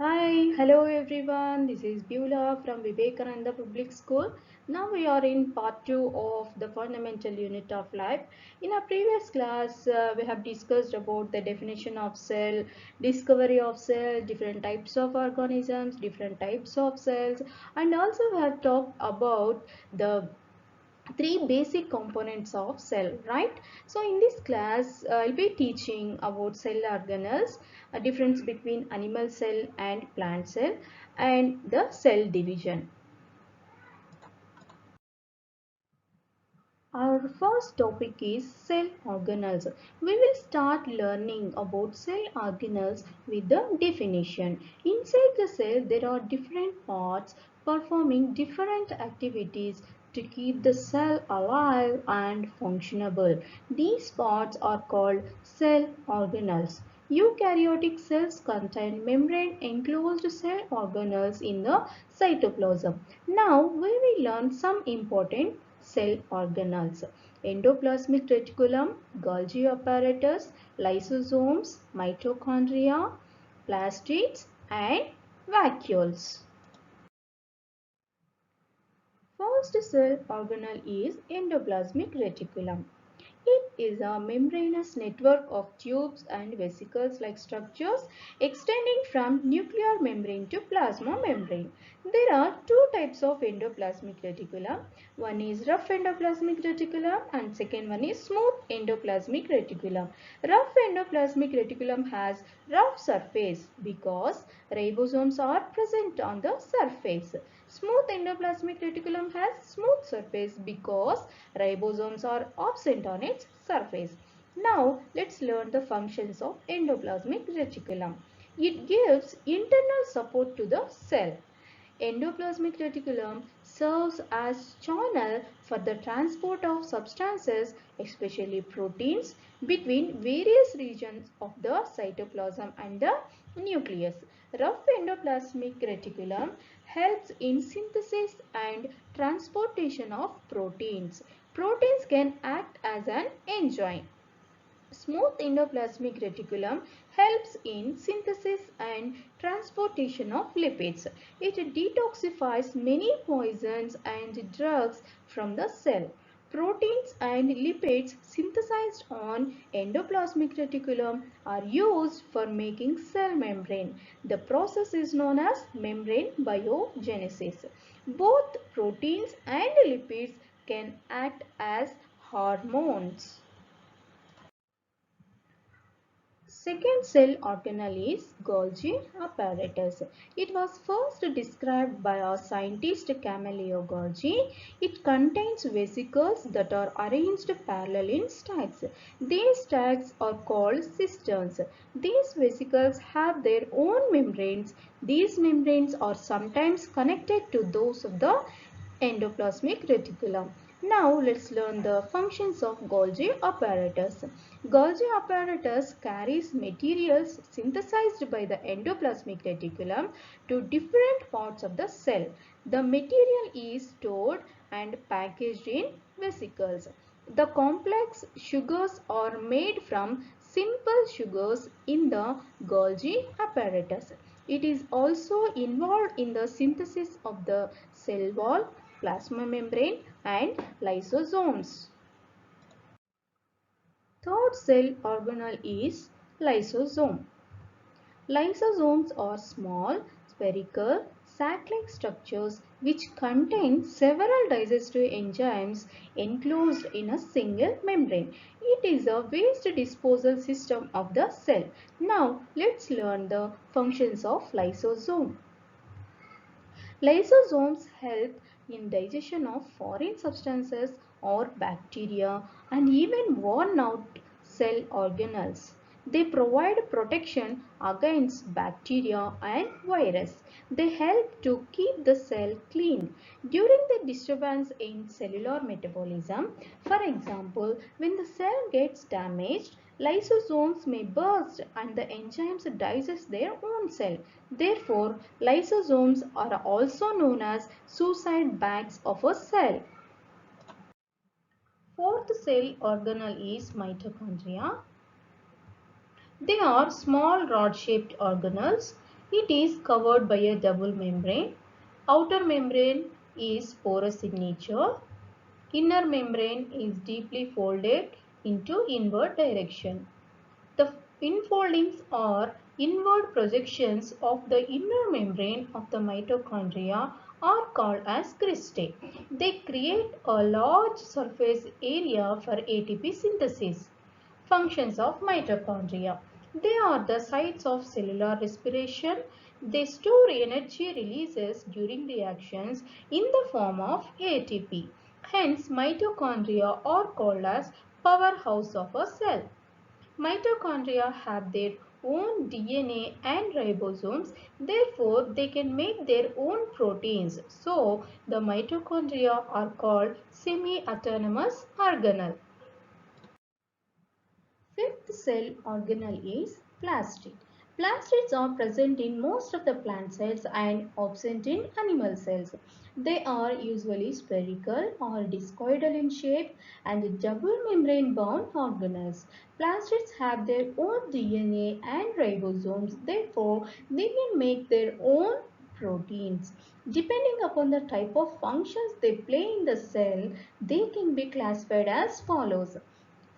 Hi, hello everyone. This is Beulah from Vivekananda Public School. Now we are in part 2 of the fundamental unit of life. In our previous class, we have discussed about the definition of cell, discovery of cell, different types of organisms, different types of cells, and also we have talked about the three basic components of cell, right? So in this class I'll be teaching about cell organelles, a difference between animal cell and plant cell, and the cell division. Our first topic is cell organelles. We will start learning about cell organelles with the definition. Inside the cell, there are different parts performing different activities to keep the cell alive and functionable. These parts are called cell organelles. Eukaryotic cells contain membrane enclosed cell organelles in the cytoplasm. Now we will learn some important cell organelles: endoplasmic reticulum, Golgi apparatus, lysosomes, mitochondria, plastids, and vacuoles. First cell organelle is endoplasmic reticulum. It is a membranous network of tubes and vesicles-like structures extending from nuclear membrane to plasma membrane. There are two types of endoplasmic reticulum. One is rough endoplasmic reticulum and second one is smooth endoplasmic reticulum. Rough endoplasmic reticulum has rough surface because ribosomes are present on the surface. Smooth endoplasmic reticulum has smooth surface because ribosomes are absent on its surface. Now let's learn the functions of endoplasmic reticulum. It gives internal support to the cell. Endoplasmic reticulum serves as channel for the transport of substances, especially proteins, between various regions of the cytoplasm and the nucleus. Rough endoplasmic reticulum helps in synthesis and transportation of proteins. Proteins can act as an enzyme. Smooth endoplasmic reticulum helps in synthesis and transportation of lipids. It detoxifies many poisons and drugs from the cell. Proteins and lipids synthesized on endoplasmic reticulum are used for making cell membrane. The process is known as membrane biogenesis. Both proteins and lipids can act as hormones. Second cell organelle is Golgi apparatus. It was first described by our scientist Camillo Golgi. It contains vesicles that are arranged parallel in stacks. These stacks are called cisterns. These vesicles have their own membranes. These membranes are sometimes connected to those of the endoplasmic reticulum. Now let's learn the functions of Golgi apparatus. Golgi apparatus carries materials synthesized by the endoplasmic reticulum to different parts of the cell. The material is stored and packaged in vesicles. The complex sugars are made from simple sugars in the Golgi apparatus. It is also involved in the synthesis of the cell wall, plasma membrane, and lysosomes. Third cell organelle is lysosome. Lysosomes are small, spherical, sac-like structures which contain several digestive enzymes enclosed in a single membrane. It is a waste disposal system of the cell. Now let's learn the functions of lysosome. Lysosomes help in digestion of foreign substances or bacteria and even worn out cell organelles. They provide protection against bacteria and virus. They help to keep the cell clean during the disturbance in cellular metabolism. For example, when the cell gets damaged, lysosomes may burst and the enzymes digest their own cell. Therefore, lysosomes are also known as suicide bags of a cell. Fourth cell organelle is mitochondria. They are small rod-shaped organelles. It is covered by a double membrane. Outer membrane is porous in nature. Inner membrane is deeply folded into inward direction. The infoldings are inward projections of the inner membrane of the mitochondria are called as cristae. They create a large surface area for ATP synthesis. Functions of mitochondria. They are the sites of cellular respiration. They store energy releases during reactions in the form of ATP. Hence, mitochondria are called as powerhouse of a cell. Mitochondria have their own DNA and ribosomes, therefore they can make their own proteins. So the mitochondria are called semi-autonomous organelle. Fifth cell organelle is plastid. Plastids are present in most of the plant cells and absent in animal cells. They are usually spherical or discoidal in shape and double membrane bound organelles. Plastids have their own DNA and ribosomes, therefore they can make their own proteins. Depending upon the type of functions they play in the cell, they can be classified as follows.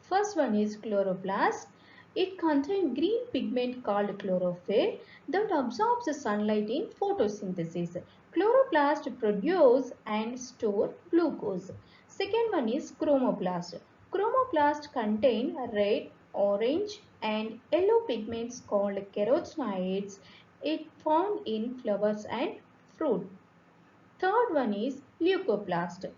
First one is chloroplast. It contains green pigment called chlorophyll that absorbs the sunlight in photosynthesis. Chloroplast produce and store glucose. Second one is chromoplast. Chromoplast contain red, orange and yellow pigments called carotenoids. It found in flowers and fruit. Third one is leucoplast.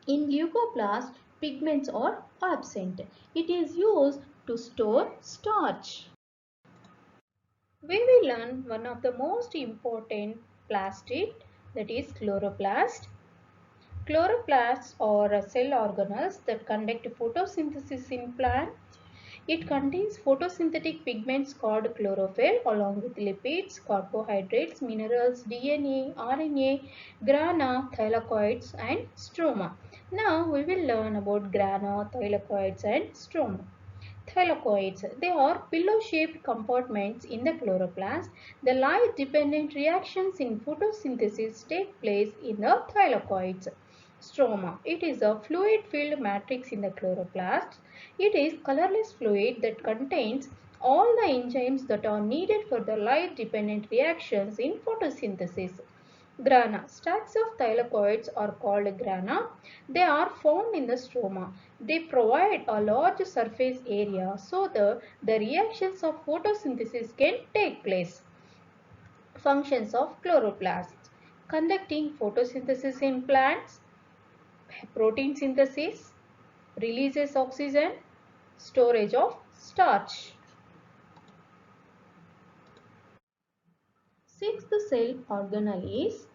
In leucoplast, pigments are absent. It is used to store starch. We will learn one of the most important plastid, that is chloroplast. Chloroplasts are cell organelles that conduct photosynthesis in plants. It contains photosynthetic pigments called chlorophyll along with lipids, carbohydrates, minerals, DNA, RNA, grana, thylakoids and stroma. Now we will learn about grana, thylakoids and stroma. Thylakoids. They are pillow-shaped compartments in the chloroplast. The light-dependent reactions in photosynthesis take place in the thylakoids. Stroma. It is a fluid-filled matrix in the chloroplast. It is colorless fluid that contains all the enzymes that are needed for the light-dependent reactions in photosynthesis. Grana. Stacks of thylakoids are called grana. They are found in the stroma. They provide a large surface area so that the reactions of photosynthesis can take place. Functions of chloroplasts. Conducting photosynthesis in plants, protein synthesis, releases oxygen, storage of starch. Sixth cell organelle is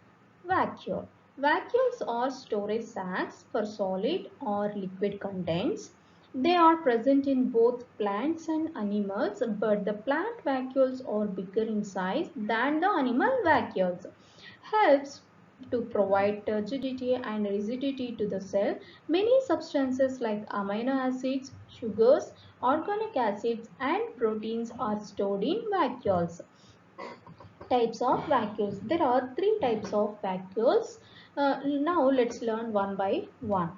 vacuole. Vacuoles are storage sacs for solid or liquid contents. They are present in both plants and animals, but the plant vacuoles are bigger in size than the animal vacuoles. Helps to provide turgidity and rigidity to the cell. Many substances like amino acids, sugars, organic acids and proteins are stored in vacuoles. Types of vacuoles. There are three types of vacuoles. Now let's learn one by one.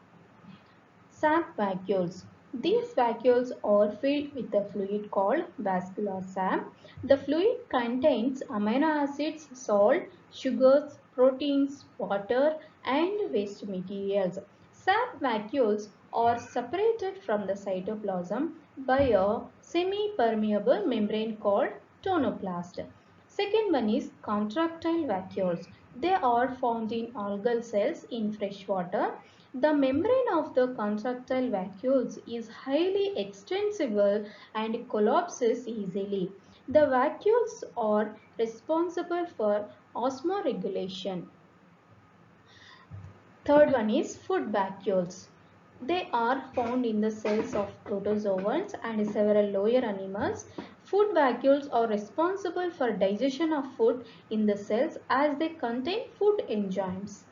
Sap vacuoles. These vacuoles are filled with a fluid called vascular sap. The fluid contains amino acids, salt, sugars, proteins, water and waste materials. Sap vacuoles are separated from the cytoplasm by a semi-permeable membrane called tonoplast. Second one is contractile vacuoles. They are found in algal cells in fresh water. The membrane of the contractile vacuoles is highly extensible and collapses easily. The vacuoles are responsible for osmoregulation. Third one is food vacuoles. They are found in the cells of protozoans and several lower animals. Food vacuoles are responsible for digestion of food in the cells as they contain food enzymes.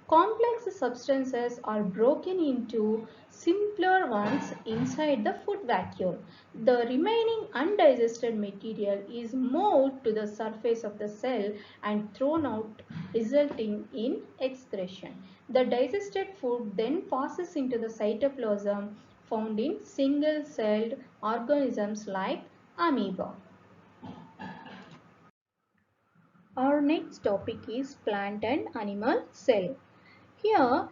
Complex substances are broken into simpler ones inside the food vacuole. The remaining undigested material is moved to the surface of the cell and thrown out, resulting in excretion. The digested food then passes into the cytoplasm found in single-celled organisms like amoeba. Our next topic is plant and animal cell. Here,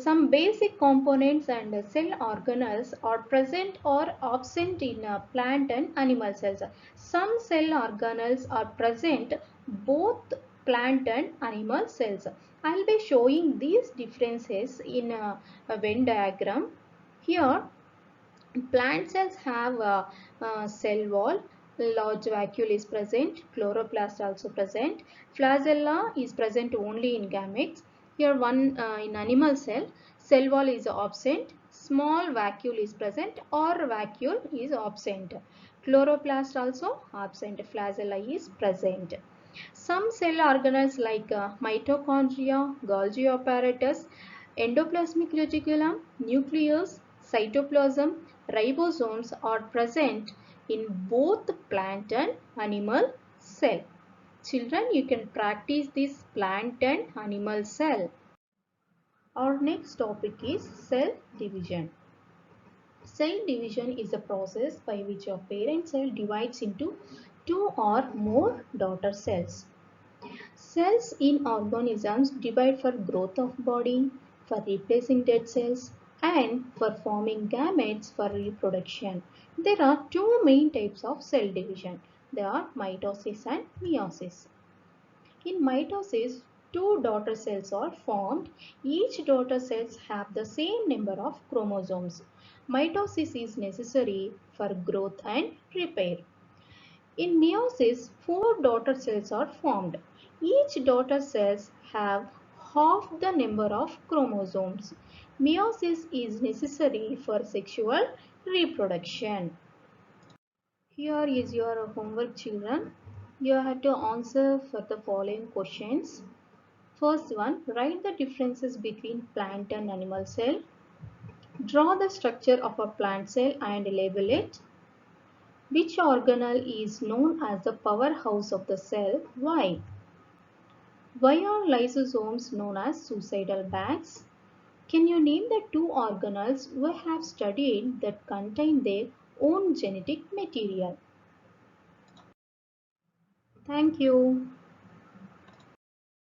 some basic components and cell organelles are present or absent in plant and animal cells. Some cell organelles are present both plant and animal cells. I will be showing these differences in a Venn diagram. Here, plant cells have a cell wall, large vacuole is present, chloroplast also present, flagella is present only in gametes. Here one in animal cell wall is absent, small vacuole is present or vacuole is absent. Chloroplast also absent, flagella is present. Some cell organelles like mitochondria, Golgi apparatus, endoplasmic reticulum, nucleus, cytoplasm, ribosomes are present in both plant and animal cell. Children, you can practice this plant and animal cell. Our next topic is cell division. Cell division is a process by which a parent cell divides into two or more daughter cells. Cells in organisms divide for growth of body, for replacing dead cells, and for forming gametes for reproduction. There are two main types of cell division. They are mitosis and meiosis. In mitosis, two daughter cells are formed. Each daughter cells have the same number of chromosomes. Mitosis is necessary for growth and repair. In meiosis, four daughter cells are formed. Each daughter cells have half the number of chromosomes. Meiosis is necessary for sexual reproduction. Here is your homework, children. You have to answer for the following questions. First one, write the differences between plant and animal cell. Draw the structure of a plant cell and label it. Which organelle is known as the powerhouse of the cell? Why? Why are lysosomes known as suicidal bags? Can you name the two organelles we have studied that contain their own genetic material? Thank you.